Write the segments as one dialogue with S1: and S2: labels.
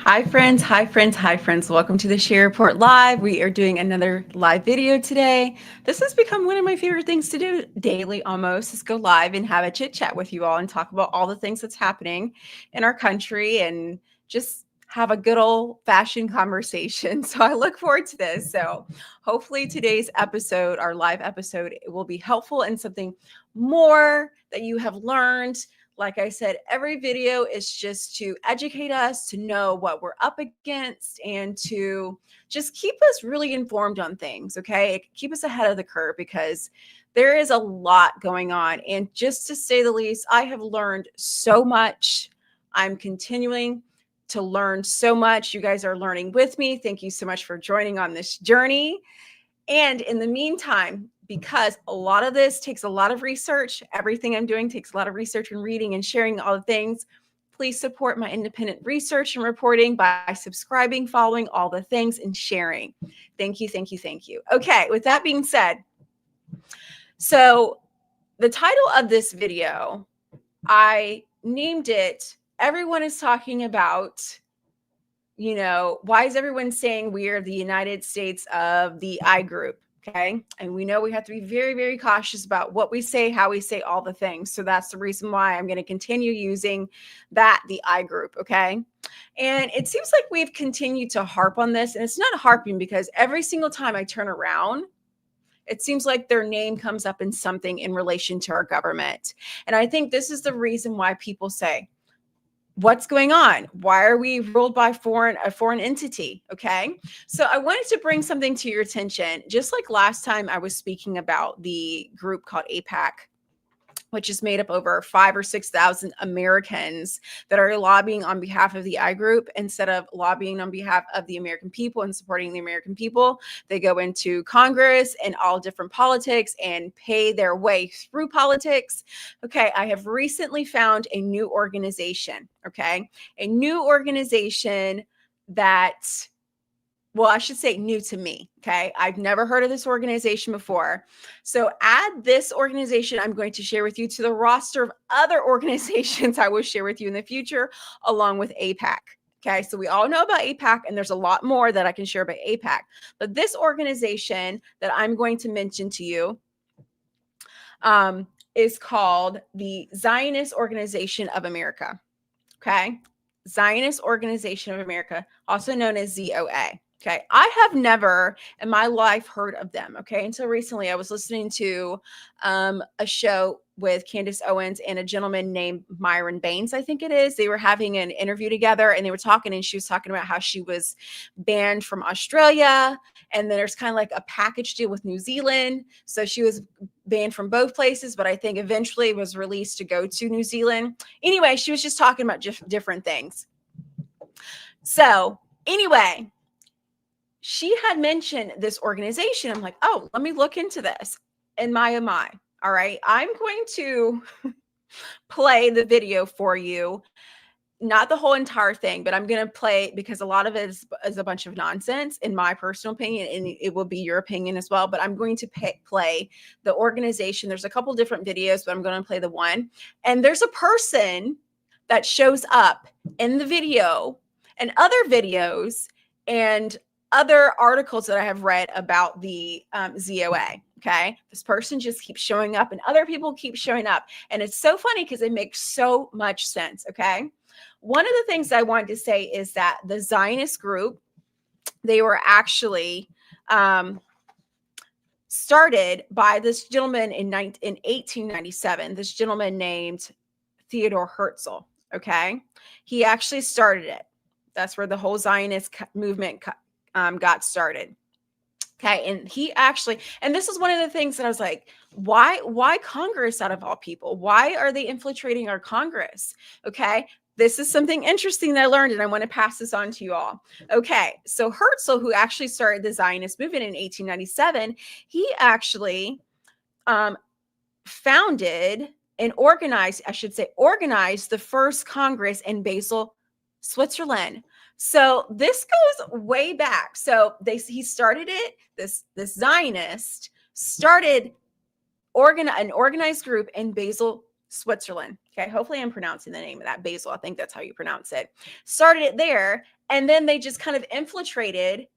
S1: Hi, friends. Hi, friends. Hi, friends. Welcome to the Share Report Live. We are doing another live video today. This has become one of my favorite things to do daily almost, is go live and have a chit chat with you all and talk about all the things that's happening in our country and just have a good old fashioned conversation. So I look forward to this. So hopefully today's episode, our live episode, will be helpful and something more that you have learned. Like I said, every video is just to educate us, to know what we're up against, and to just keep us really informed on things, okay? Keep us ahead of the curve because there is a lot going on. And just to say the least, I have learned so much. I'm continuing to learn so much. You guys are learning with me. Thank you so much for joining on this journey. And in the meantime, because a lot of this takes a lot of research, everything I'm doing takes a lot of research and reading and sharing all the things. Please support my independent research and reporting by subscribing, following all the things, and sharing. Thank you, thank you, thank you. Okay, with that being said, so the title of this video, I named it, Everyone is Talking About, why is everyone saying we are the United States of the I group? Okay. And we know we have to be very, very cautious about what we say, how we say all the things. So that's the reason why I'm going to continue using that, the I group. Okay. And it seems like we've continued to harp on this. And it's not harping because every single time I turn around, it seems like their name comes up in something in relation to our government. And I think this is the reason why people say, what's going on? Why are we ruled by a foreign entity? Okay. So I wanted to bring something to your attention. Just like last time I was speaking about the group called APAC, which is made up over 5,000 or 6,000 Americans that are lobbying on behalf of the I group instead of lobbying on behalf of the American people and supporting the American people. They go into Congress and all different politics and pay their way through politics. Okay, I have recently found a new organization, okay? A new organization that, well, I should say new to me. Okay. I've never heard of this organization before. So add this organization I'm going to share with you to the roster of other organizations I will share with you in the future, along with APAC. Okay. So we all know about APAC, and there's a lot more that I can share about APAC. But this organization that I'm going to mention to you is called the Zionist Organization of America. Okay. Zionist Organization of America, also known as ZOA. Okay. I have never in my life heard of them. Okay. Until recently, I was listening to a show with Candace Owens and a gentleman named Myron Baines, I think it is. They were having an interview together and they were talking, and she was talking about how she was banned from Australia. And then there's kind of like a package deal with New Zealand. So she was banned from both places, but I think eventually was released to go to New Zealand. Anyway, she was just talking about just different things. So anyway, she had mentioned this organization. I'm like, oh, let me look into this. And my, oh my. All right. I'm going to play the video for you. Not the whole entire thing, but I'm going to play because a lot of it is a bunch of nonsense, in my personal opinion, and it will be your opinion as well. But I'm going to play the organization. There's a couple different videos, but I'm going to play the one. And there's a person that shows up in the video and other videos and other articles that I have read about the ZOA. Okay. This person just keeps showing up and other people keep showing up. And it's so funny because it makes so much sense. Okay. One of the things I wanted to say is that the Zionist group, they were actually started by this gentleman in 1897, this gentleman named Theodore Herzl. Okay. He actually started it. That's where the whole Zionist movement got started. Okay. And he actually, and this is one of the things that I was like, why Congress out of all people? Why are they infiltrating our Congress? Okay. This is something interesting that I learned, and I want to pass this on to you all. Okay. So Herzl, who actually started the Zionist movement in 1897, he actually founded and organized the first Congress in Basel, Switzerland. So this goes way back. So he started it. This Zionist started an organized group in Basel, Switzerland. Okay, hopefully I'm pronouncing the name of that. Basel, I think that's how you pronounce it. Started it there, and then they just kind of infiltrated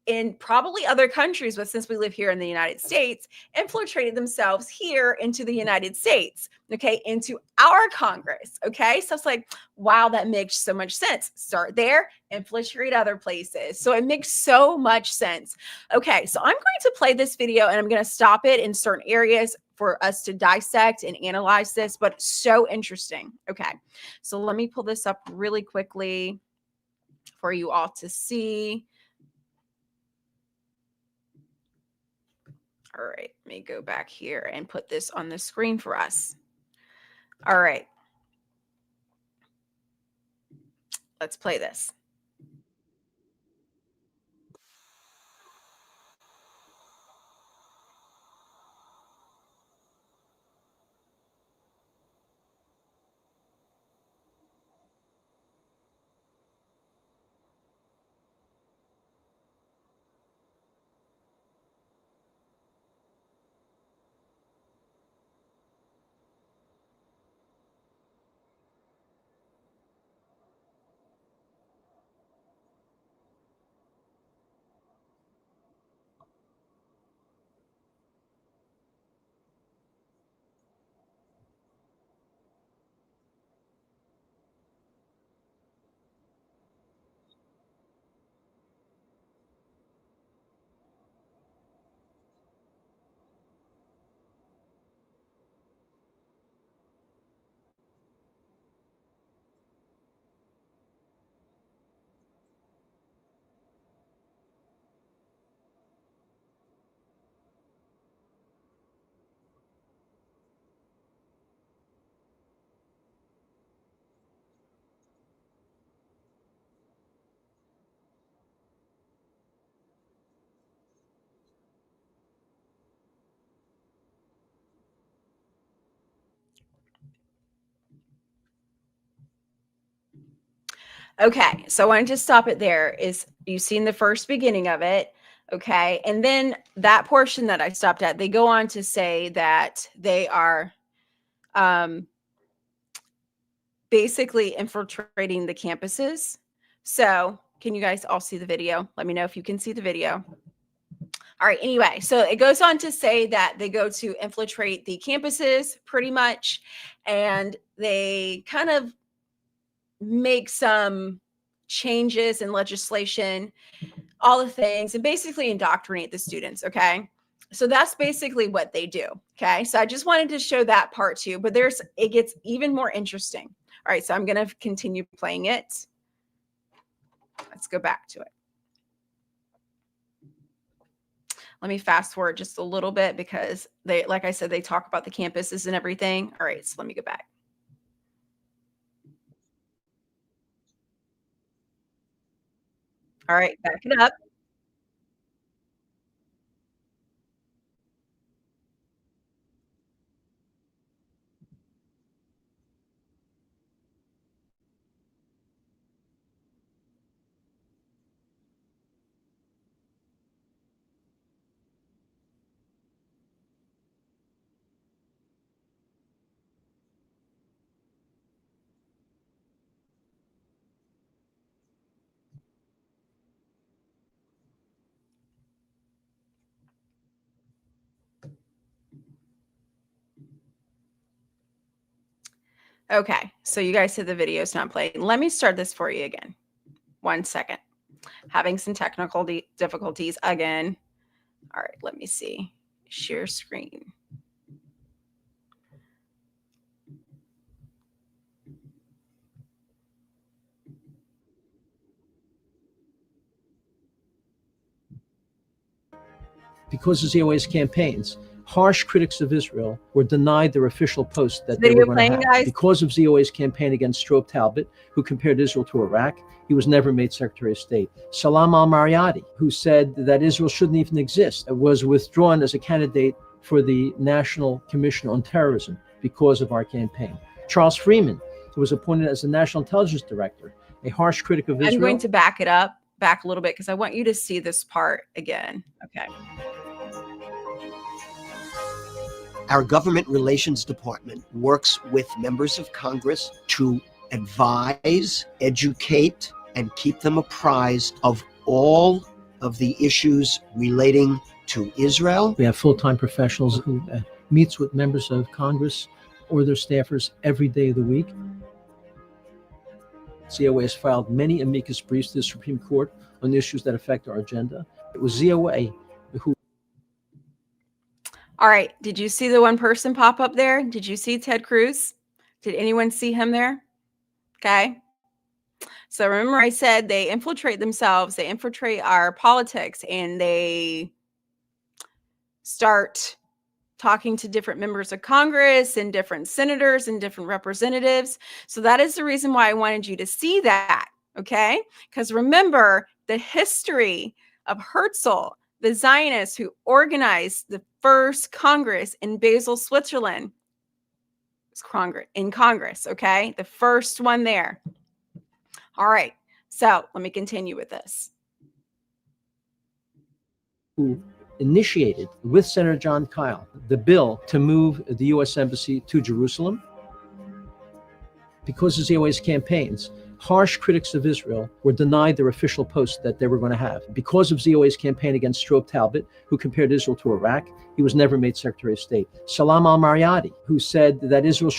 S1: in probably other countries, but since we live here in the United States, infiltrated themselves here into the United States, okay, into our Congress, okay? So it's like, wow, that makes so much sense. Start there, infiltrate other places. So it makes so much sense. Okay, so I'm going to play this video and I'm going to stop it in certain areas for us to dissect and analyze this, but so interesting. Okay, so let me pull this up really quickly for you all to see. All right, let me go back here and put this on the screen for us. All right, let's play this. Okay, so I wanted to stop it there. Is you've seen the first beginning of it, okay? And then that portion that I stopped at, they go on to say that they are basically infiltrating the campuses. So, can you guys all see the video? Let me know if you can see the video. All right, anyway, so it goes on to say that they go to infiltrate the campuses pretty much, and they kind of make some changes in legislation, all the things, and basically indoctrinate the students. Okay. So that's basically what they do. Okay. So I just wanted to show that part too, but it gets even more interesting. All right. So I'm going to continue playing it. Let's go back to it. Let me fast forward just a little bit because they, like I said, they talk about the campuses and everything. All right. So let me go back. All right. Back it up. Okay, so you guys said the video is not playing. Let me start this for you again. 1 second. Having some technical difficulties again. All right, let me see. Share screen.
S2: Because of ZOA's campaigns, harsh critics of Israel were denied their official post that they
S1: Video
S2: were going to
S1: playing,
S2: have.
S1: guys?
S2: Because of ZOA's campaign against Strobe Talbot, who compared Israel to Iraq, he was never made Secretary of State. Salam al-Mariyati, who said that Israel shouldn't even exist, was withdrawn as a candidate for the National Commission on Terrorism because of our campaign. Charles Freeman, who was appointed as the National Intelligence Director, a harsh critic of Israel.
S1: I'm going to back it up, back a little bit, because I want you to see this part again. Okay.
S3: Our government relations department works with members of Congress to advise, educate, and keep them apprised of all of the issues relating to Israel.
S2: We have full-time professionals who meets with members of Congress or their staffers every day of the week. ZOA has filed many amicus briefs to the Supreme Court on issues that affect our agenda. It was ZOA who...
S1: All right. Did you see the one person pop up there? Did you see Ted Cruz? Did anyone see him there? Okay. So remember I said they infiltrate themselves, they infiltrate our politics, and they start talking to different members of Congress and different senators and different representatives. So that is the reason why I wanted you to see that, okay? Because remember the history of Herzl, the Zionist who organized the first Congress in Basel, Switzerland. In Congress, okay? The first one there. All right, so let me continue with this.
S2: Who initiated, with Senator John Kyle, the bill to move the U.S. Embassy to Jerusalem. Because of ZOA's campaigns, harsh critics of Israel were denied their official post that they were going to have. Because of ZOA's campaign against Strobe Talbot, who compared Israel to Iraq, he was never made Secretary of State. Salam al-Mariyati, who said that Israel...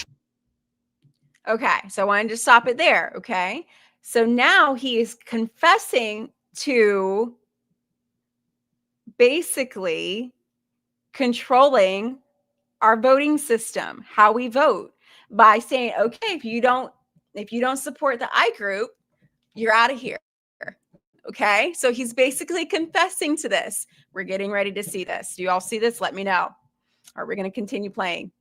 S1: Okay, so I wanted to stop it there, okay? So now he is confessing to basically controlling our voting system, how we vote, by saying, okay, if you don't support the I group, you're out of here. Okay, so he's basically confessing to this. We're getting ready to see this. Do you all see this? Let me know. Or we're going to continue playing.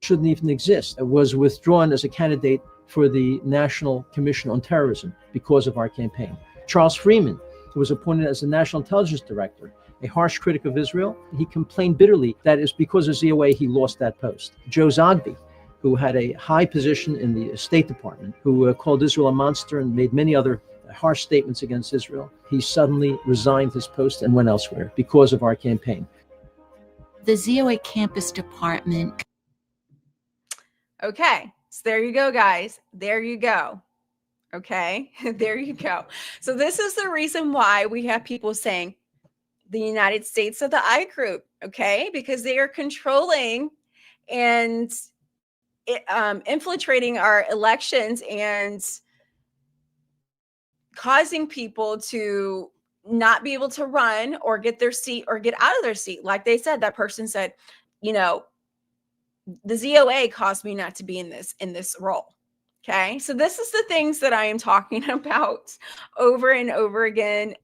S2: Shouldn't even exist. It was withdrawn as a candidate for the National Commission on Terrorism because of our campaign. Charles Freeman, who was appointed as the National Intelligence Director, a harsh critic of Israel, he complained bitterly that it's because of ZOA he lost that post. Joe Zogby, who had a high position in the State Department, who called Israel a monster and made many other harsh statements against Israel, he suddenly resigned his post and went elsewhere because of our campaign.
S4: The ZOA campus department.
S1: Okay, so there you go, guys. There you go. Okay, there you go. So this is the reason why we have people saying the United States of the I group, okay? Because they are controlling and infiltrating our elections and causing people to not be able to run or get their seat or get out of their seat. Like they said, that person said, you know, the ZOA caused me not to be in this role. Okay. So this is the things that I am talking about over and over again.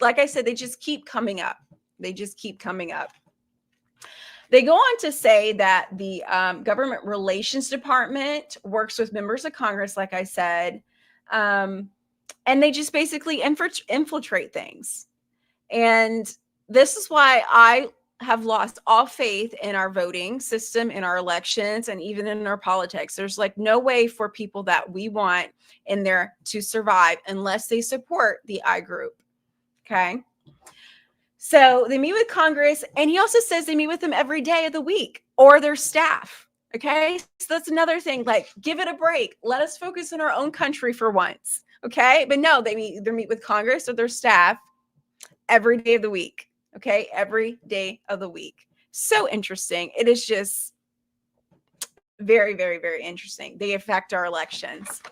S1: Like I said, they just keep coming up. They just keep coming up. They go on to say that the government relations department works with members of Congress, like I said, and they just basically infiltrate things. And this is why I have lost all faith in our voting system, in our elections, and even in our politics. There's like no way for people that we want in there to survive unless they support the I group. Okay. So they meet with Congress, and he also says they meet with them every day of the week or their staff. Okay. So that's another thing, like give it a break. Let us focus on our own country for once. Okay. But no, they meet with Congress or their staff every day of the week. Okay. Every day of the week. So interesting. It is just very, very, very interesting. They affect our elections.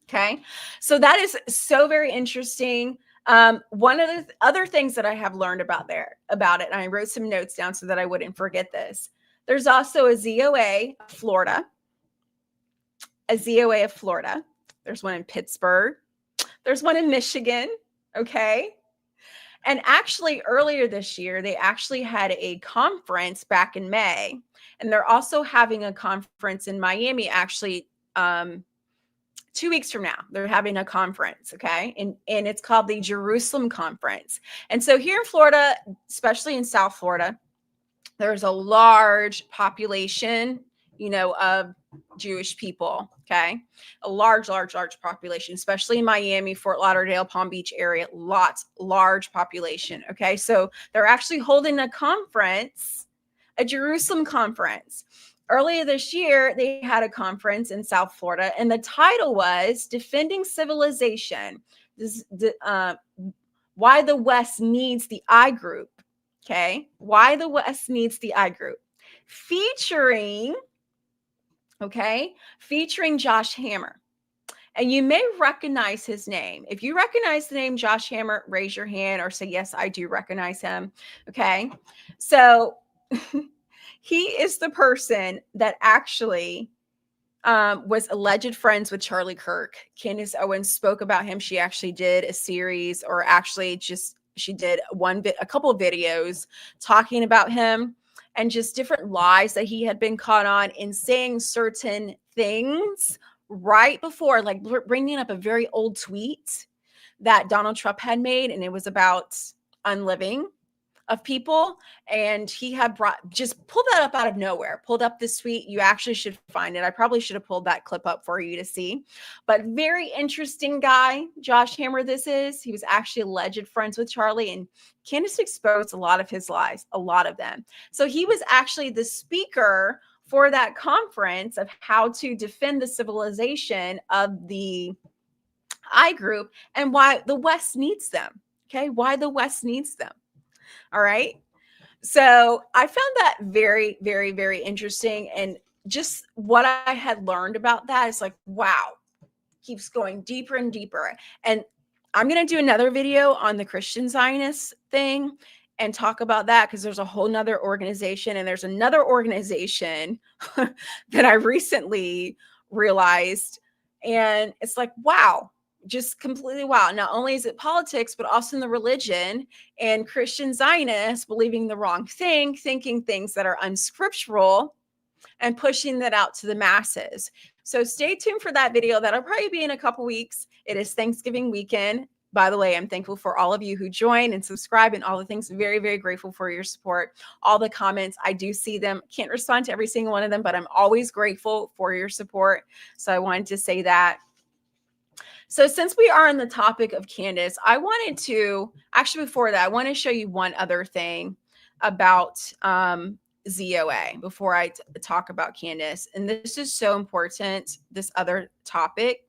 S1: Okay. So that is so very interesting. One of the other things that I have learned about it, and I wrote some notes down so that I wouldn't forget this. There's also a ZOA of Florida, There's one in Pittsburgh. There's one in Michigan. Okay. And actually earlier this year, they actually had a conference back in May, and they're also having a conference in Miami, actually, 2 weeks from now. They're having a conference. Okay. And it's called the Jerusalem Conference. And so here in Florida, especially in South Florida, there's a large population, of Jewish people. Okay. A large population, especially in Miami, Fort Lauderdale, Palm Beach area, large population. Okay. So they're actually holding a conference a Jerusalem conference. Earlier this year, they had a conference in South Florida, and the title was Defending Civilization. Why the West Needs the I Group. Okay. Why the West Needs the I Group. Featuring Josh Hammer. And you may recognize his name. If you recognize the name Josh Hammer, raise your hand or say, yes, I do recognize him. Okay. So he is the person that actually was alleged friends with Charlie Kirk. Candace Owens spoke about him. She actually did a series, or actually just she did a couple of videos talking about him and just different lies that he had been caught on in saying certain things right before, like bringing up a very old tweet that Donald Trump had made, and it was about unliving of people, and he had just pulled that up out of nowhere, pulled up this tweet. You actually should find it. I probably should have pulled that clip up for you to see, but very interesting guy, Josh Hammer. He was actually alleged friends with Charlie, and Candace exposed a lot of his lies, a lot of them. So he was actually the speaker for that conference of how to defend the civilization of the I group and why the West needs them. Okay. Why the West needs them. All right. So I found that very, very, very interesting. And just what I had learned about that is like, wow, keeps going deeper and deeper. And I'm going to do another video on the Christian Zionist thing and talk about that, because there's a whole nother organization, and there's another organization that I recently realized. And it's like, wow, just completely wow. Not only is it politics, but also in the religion, and Christian Zionists believing the wrong thing, thinking things that are unscriptural, and pushing that out to the masses. So stay tuned for that video. That'll probably be in a couple weeks. It is Thanksgiving weekend. By the way, I'm thankful for all of you who join and subscribe and all the things. Very, very grateful for your support. All the comments, I do see them. Can't respond to every single one of them, but I'm always grateful for your support. So I wanted to say that. So since we are on the topic of Candace, I wanted to, actually before that, I want to show you one other thing about ZOA before I talk about Candace. And this is so important, this other topic.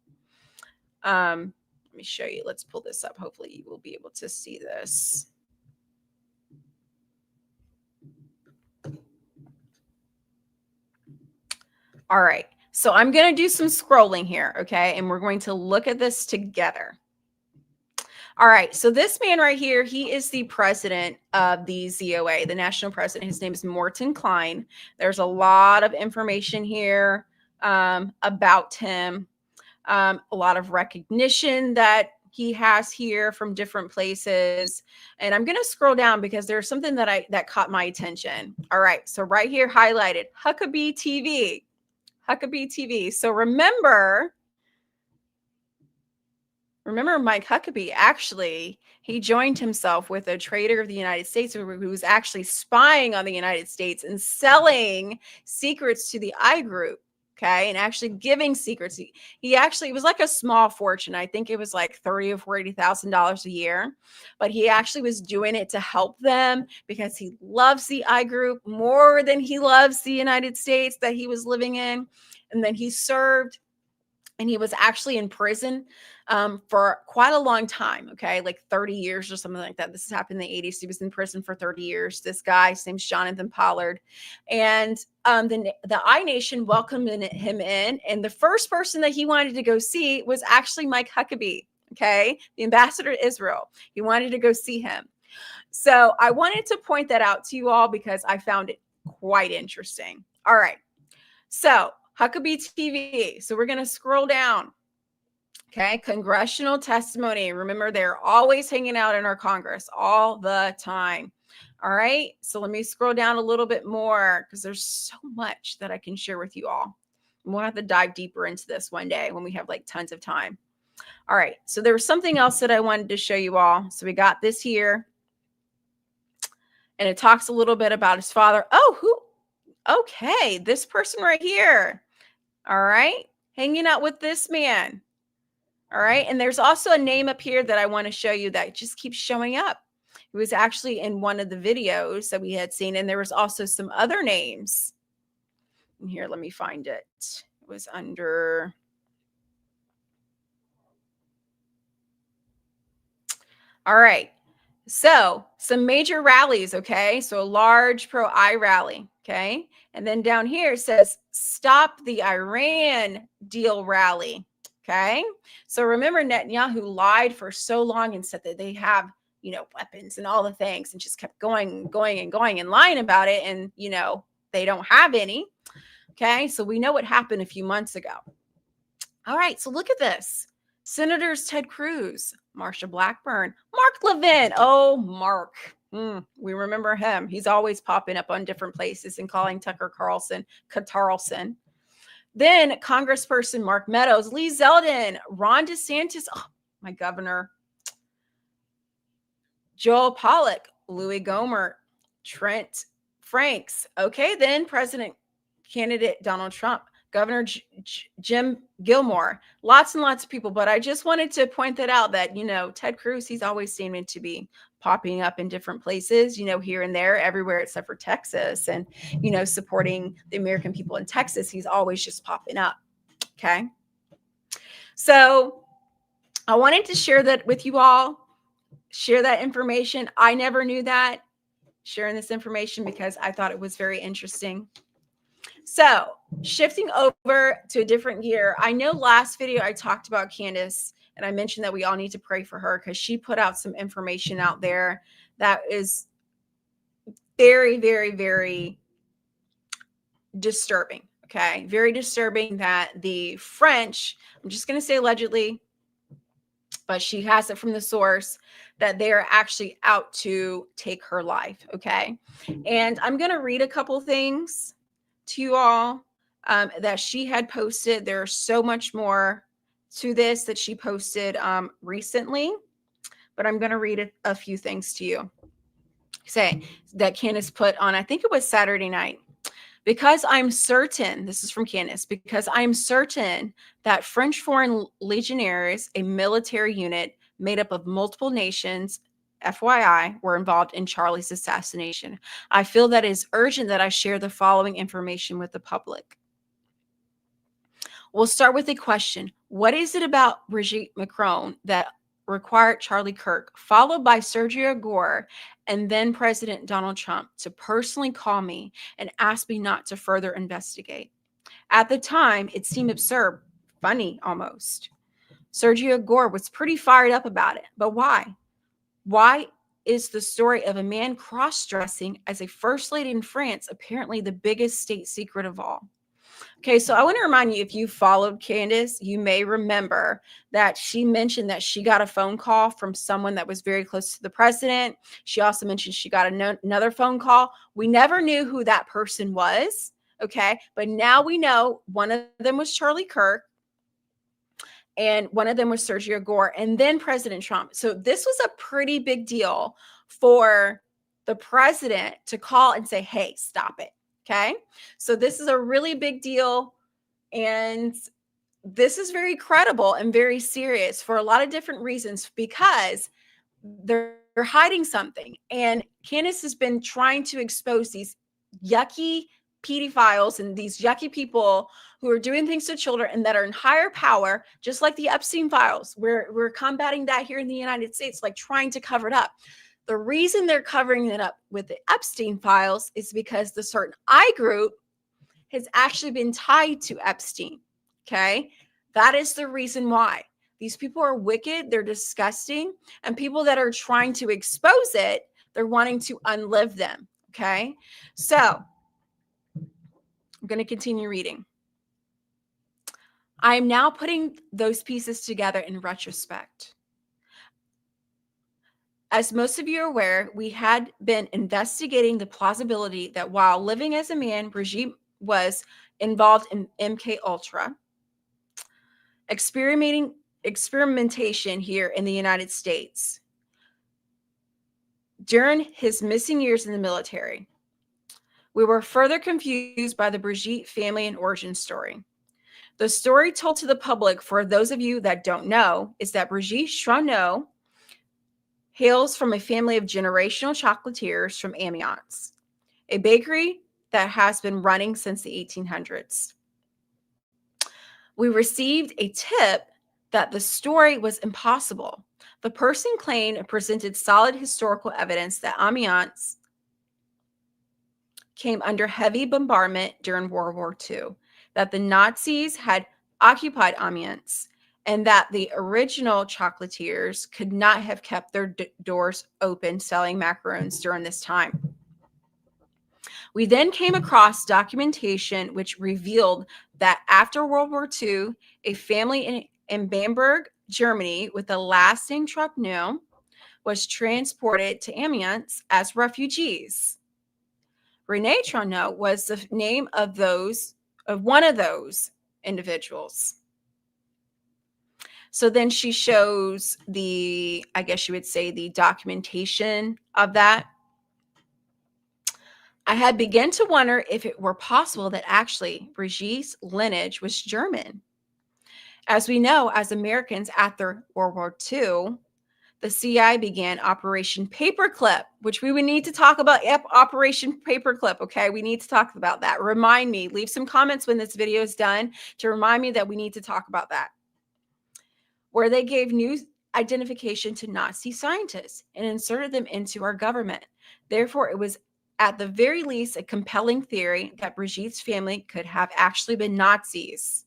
S1: Let me show you. Let's pull this up. Hopefully you will be able to see this. All right. So I'm going to do some scrolling here. Okay. And we're going to look at this together. All right. So this man right here, he is the president of the ZOA, the national president. His name is Morton Klein. There's a lot of information here about him. A lot of recognition that he has here from different places. And I'm going to scroll down because there's something that caught my attention. All right. So right here highlighted Huckabee TV. Huckabee TV. So remember Mike Huckabee, actually, he joined himself with a traitor of the United States who was actually spying on the United States and selling secrets to the I group. Okay. And actually giving secrets. He actually, it was like a small fortune. I think it was like $30,000 or $40,000 a year, but he actually was doing it to help them because he loves the I group more than he loves the United States that he was living in. And then he served, and he was actually in prison for quite a long time. Okay. Like 30 years or something like that. This has happened in the 80s. He was in prison for 30 years. This guy, his name's Jonathan Pollard. And the I Nation welcomed him in. And the first person that he wanted to go see was actually Mike Huckabee. Okay. The ambassador to Israel. He wanted to go see him. So I wanted to point that out to you all because I found it quite interesting. All right. So Huckabee TV. So we're going to scroll down. Okay. Congressional testimony. Remember, they're always hanging out in our Congress all the time. All right. So let me scroll down a little bit more because there's so much that I can share with you all. And we'll have to dive deeper into this one day when we have like tons of time. All right. So there was something else that I wanted to show you all. So we got this here. And it talks a little bit about his father. Oh, who? Okay. This person right here. All right. Hanging out with this man. All right. And there's also a name up here that I want to show you that just keeps showing up. He was actually in one of the videos that we had seen, and there was also some other names. And here, let me find it. It was under... All right. So some major rallies, okay? So a large pro-I rally, okay? And then down here it says, stop the Iran deal rally, okay? So remember, Netanyahu lied for so long and said that they have, weapons and all the things, and just kept going and lying about it. And, they don't have any, okay? So we know what happened a few months ago. All right, so look at this. Senators Ted Cruz, Marsha Blackburn, Mark Levin. Oh, Mark. We remember him. He's always popping up on different places and calling Tucker Carlson Catarlson. Then Congressperson Mark Meadows, Lee Zeldin, Ron DeSantis, my governor, Joel Pollack, Louis Gohmert, Trent Franks. Okay, then President candidate Donald Trump, Governor Jim Gilmore, lots and lots of people. But I just wanted to point that out that, Ted Cruz, he's always seeming to be popping up in different places, here and there, everywhere except for Texas, and, supporting the American people in Texas. He's always just popping up. Okay. So I wanted to share that with you all, share that information. I never knew that, sharing this information because I thought it was very interesting. So shifting over to a different gear, I know last video I talked about Candace, and I mentioned that we all need to pray for her because she put out some information out there that is very, very, very disturbing. Okay. Very disturbing that the French, I'm just going to say allegedly, but she has it from the source, that they are actually out to take her life. Okay. And I'm going to read a couple things to you all that she had posted. There's so much more to this that she posted recently, but I'm going to read a few things to you. Say that Candace put on, I think it was Saturday night. Because I'm certain, this is from Candace, because I'm certain that French Foreign Legionnaires, a military unit made up of multiple nations, FYI, were involved in Charlie's assassination. I feel that it is urgent that I share the following information with the public. We'll start with a question. What is it about Brigitte Macron that required Charlie Kirk, followed by Sergio Gore, and then President Donald Trump, to personally call me and ask me not to further investigate? At the time, it seemed absurd, funny almost. Sergio Gore was pretty fired up about it, but why? Why is the story of a man cross-dressing as a first lady in France apparently the biggest state secret of all? Okay, so I want to remind you, if you followed Candace, you may remember that she mentioned that she got a phone call from someone that was very close to the president. She also mentioned she got another phone call. We never knew who that person was, okay? But now we know one of them was Charlie Kirk, and one of them was Sergio Gore, and then President Trump. So this was a pretty big deal for the president to call and say, hey, stop it. Okay. So this is a really big deal. And this is very credible and very serious for a lot of different reasons, because they're hiding something. And Candace has been trying to expose these yucky pedophiles and these yucky people who are doing things to children and that are in higher power, just like the Epstein files. We're combating that here in the United States, like trying to cover it up. The reason they're covering it up with the Epstein files is because the certain I group has actually been tied to Epstein. Okay. That is the reason why. These people are wicked. They're disgusting. And people that are trying to expose it, they're wanting to unlive them. Okay. So I'm going to continue reading. I am now putting those pieces together in retrospect. As most of you are aware, we had been investigating the plausibility that while living as a man, Brigitte was involved in MK Ultra, experimentation here in the United States during his missing years in the military. We were further confused by the Brigitte family and origin story. The story told to the public, for those of you that don't know, is that Brigitte Chauneau, hails from a family of generational chocolatiers from Amiens, a bakery that has been running since the 1800s. We received a tip that the story was impossible. The person claimed and presented solid historical evidence that Amiens came under heavy bombardment during World War II, that the Nazis had occupied Amiens, and that the original chocolatiers could not have kept their doors open selling macarons during this time. We then came across documentation which revealed that after World War II, a family in Bamberg, Germany, with the last name Truckneau was transported to Amiens as refugees. Rene Truckneau was the name of one of those individuals. So then she shows the, I guess you would say, the documentation of that. I had begun to wonder if it were possible that actually Brigitte's lineage was German. As we know, as Americans after World War II, the CI began Operation Paperclip, which we would need to talk about. Operation Paperclip, okay? We need to talk about that. Remind me, leave some comments when this video is done to remind me that we need to talk about that. Where they gave new identification to Nazi scientists and inserted them into our government. Therefore, it was at the very least a compelling theory that Brigitte's family could have actually been Nazis,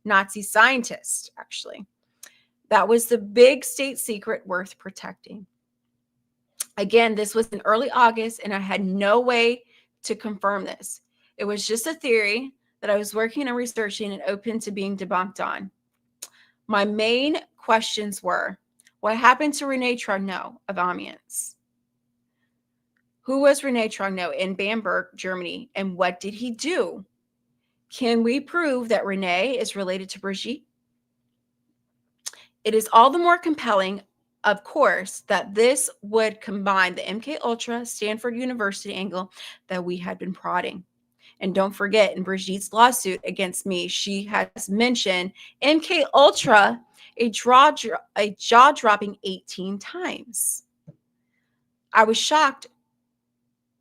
S1: Nazi scientists, actually. That was the big state secret worth protecting. Again, this was in early August, and I had no way to confirm this. It was just a theory that I was working and researching and open to being debunked on. My main questions were, what happened to Rene Truckneau of Amiens? Who was Rene Truckneau in Bamberg, Germany, and what did he do? Can we prove that Rene is related to Brigitte? It is all the more compelling, of course, that this would combine the MK Ultra Stanford University angle that we had been prodding. And don't forget, in Brigitte's lawsuit against me, she has mentioned MK Ultra a jaw-dropping 18 times. I was shocked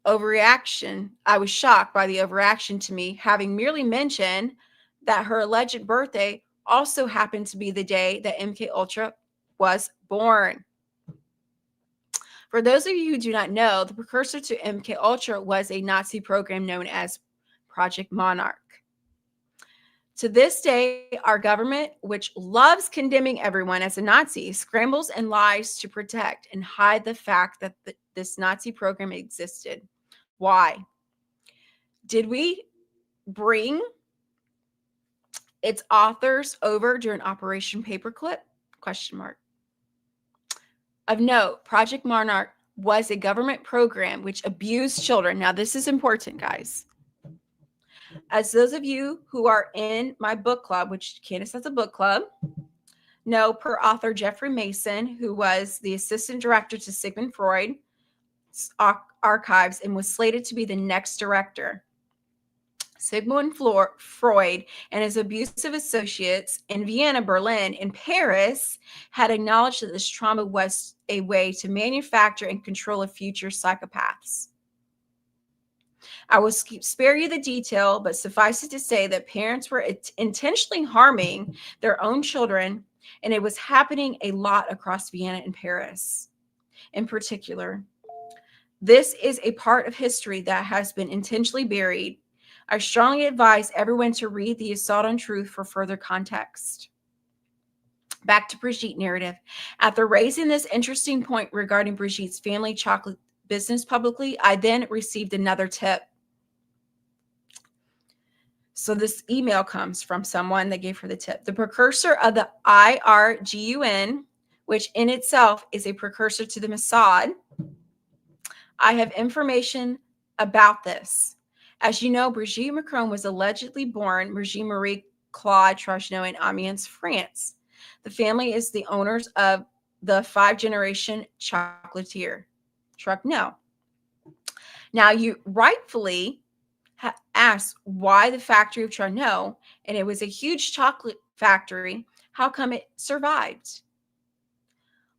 S1: by the overreaction to me, having merely mentioned that her alleged birthday also happened to be the day that MK Ultra was born. For those of you who do not know, the precursor to MK Ultra was a Nazi program known as Project Monarch. To this day, our government, which loves condemning everyone as a Nazi, scrambles and lies to protect and hide the fact that this Nazi program existed. Why? Did we bring its authors over during Operation Paperclip? Question mark. Of note, Project Monarch was a government program which abused children. Now, this is important, guys. As those of you who are in my book club, which Candace has a book club, know, per author Jeffrey Mason, who was the assistant director to Sigmund Freud's archives and was slated to be the next director. Sigmund Freud and his abusive associates in Vienna, Berlin, and Paris had acknowledged that this trauma was a way to manufacture and control future psychopaths. I will spare you the detail, but suffice it to say that parents were intentionally harming their own children, and it was happening a lot across Vienna and Paris in particular. This is a part of history that has been intentionally buried. I strongly advise everyone to read The Assault on Truth for further context. Back to Brigitte narrative. After raising this interesting point regarding Brigitte's family chocolate business publicly, I then received another tip. So this email comes from someone that gave her the tip. The precursor of the IRGUN, which in itself is a precursor to the Mossad. I have information about this. As you know, Brigitte Macron was allegedly born Brigitte Marie Claude Truckneau in Amiens, France. The family is the owners of the 5-generation chocolatier, Truckneau. Now, you rightfully asked why the factory of Truckneau, and it was a huge chocolate factory. How come it survived?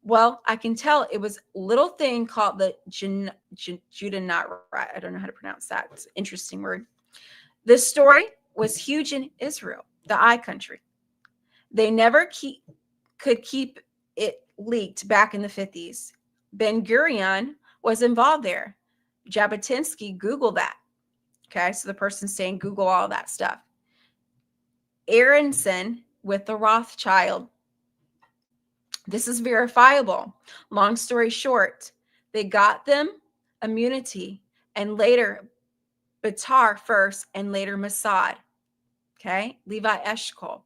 S1: Well, I can tell it was a little thing called the Judenrat. I don't know how to pronounce that. It's an interesting word. This story was huge in Israel, the I country. They never could keep it leaked back in the 50s. Ben Gurion was involved there. Jabotinsky, Google that. Okay, so the person saying Google all that stuff. Aronson with the Rothschild. This is verifiable. Long story short, they got them immunity and later Batar first and later Mossad. Okay, Levi Eshkol.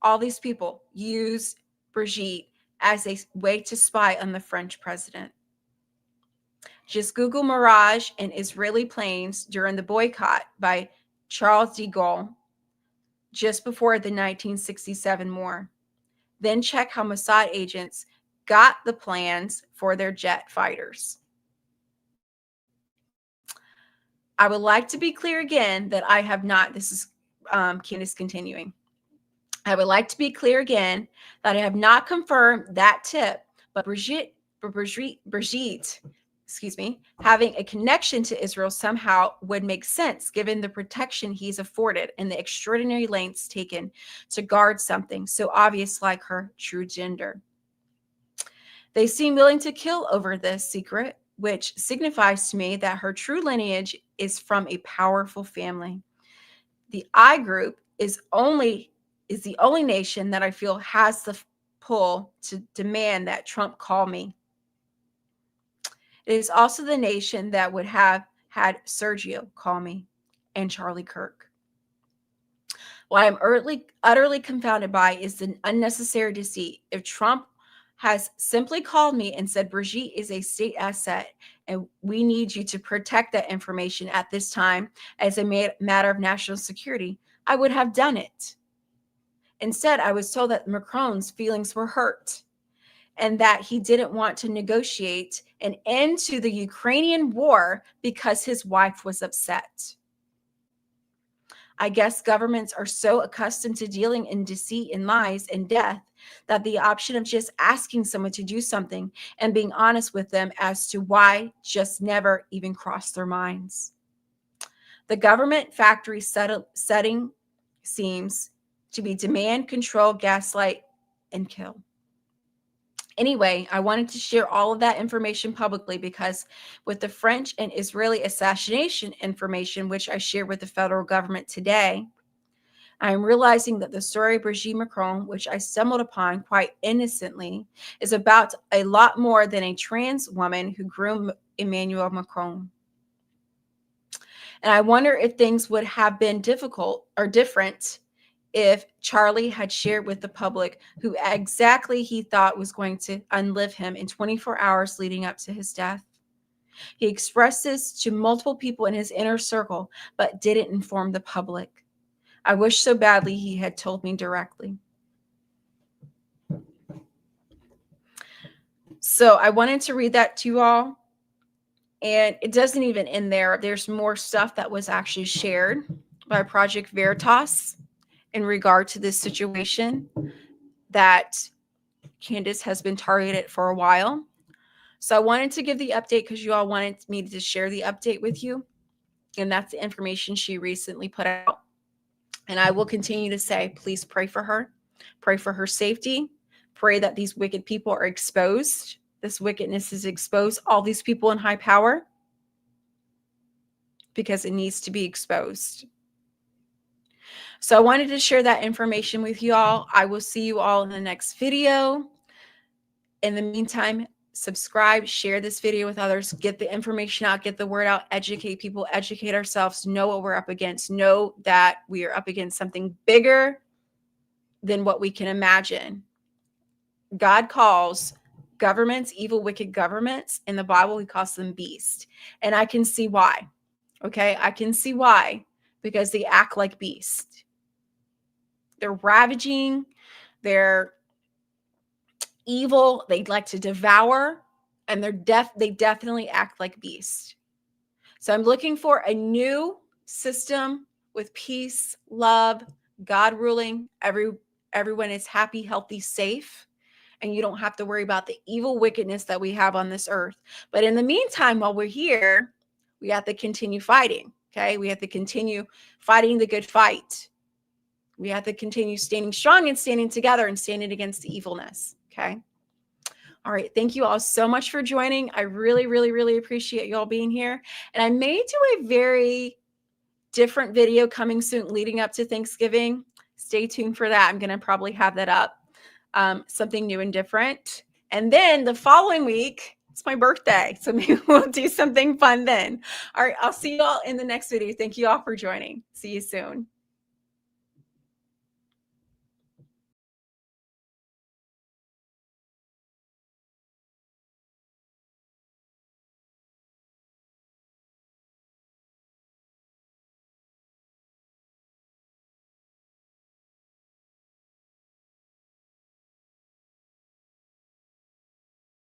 S1: All these people used Brigitte as a way to spy on the French president. Just Google Mirage and Israeli planes during the boycott by Charles de Gaulle just before the 1967 war. Then check how Mossad agents got the plans for their jet fighters. I would like to be clear again that I have not, this is Candace continuing. I would like to be clear again that I have not confirmed that tip, but Brigitte, excuse me, having a connection to Israel somehow would make sense given the protection he's afforded and the extraordinary lengths taken to guard something so obvious like her true gender. They seem willing to kill over this secret, which signifies to me that her true lineage is from a powerful family. The I group is the only nation that I feel has the pull to demand that Trump call me. It is also the nation that would have had Sergio call me and Charlie Kirk. What I'm utterly confounded by is the unnecessary deceit. If Trump has simply called me and said, Brigitte is a state asset and we need you to protect that information at this time as a matter of national security, I would have done it. Instead, I was told that Macron's feelings were hurt and that he didn't want to negotiate an end to the Ukrainian war because his wife was upset. I guess governments are so accustomed to dealing in deceit and lies and death that the option of just asking someone to do something and being honest with them as to why just never even crossed their minds. The government factory setting seems to be demand, control, gaslight, and kill. Anyway, I wanted to share all of that information publicly because with the French and Israeli assassination information, which I shared with the federal government today, I am realizing that the story of Brigitte Macron, which I stumbled upon quite innocently, is about a lot more than a trans woman who groomed Emmanuel Macron. And I wonder if things would have been difficult or different if Charlie had shared with the public who exactly he thought was going to unlive him in 24 hours leading up to his death. He expressed this to multiple people in his inner circle, but didn't inform the public. I wish so badly he had told me directly. So I wanted to read that to you all. And it doesn't even end there. There's more stuff that was actually shared by Project Veritas in regard to this situation that Candace has been targeted for a while. So I wanted to give the update because you all wanted me to share the update with you. And that's the information she recently put out. And I will continue to say, please pray for her safety, pray that these wicked people are exposed. This wickedness is exposed, all these people in high power, because it needs to be exposed. So I wanted to share that information with you all. I will see you all in the next video. In the meantime, subscribe, share this video with others, get the information out, get the word out, educate people, educate ourselves, know what we're up against, know that we are up against something bigger than what we can imagine. God calls governments, evil, wicked governments, in the Bible, he calls them beasts. And I can see why. Okay, I can see why, because they act like beasts. They're ravaging, they're evil, they like to devour, and they definitely act like beasts. So I'm looking for a new system with peace, love, God ruling, everyone is happy, healthy, safe, and you don't have to worry about the evil wickedness that we have on this earth. But in the meantime, while we're here, we have to continue fighting. Okay. We have to continue fighting the good fight. We have to continue standing strong and standing together and standing against the evilness. Okay. All right. Thank you all so much for joining. I really, really, really appreciate you all being here. And I may do a very different video coming soon leading up to Thanksgiving. Stay tuned for that. I'm going to probably have that up. Something new and different. And then the following week, it's my birthday. So maybe we'll do something fun then. All right. I'll see you all in the next video. Thank you all for joining. See you soon.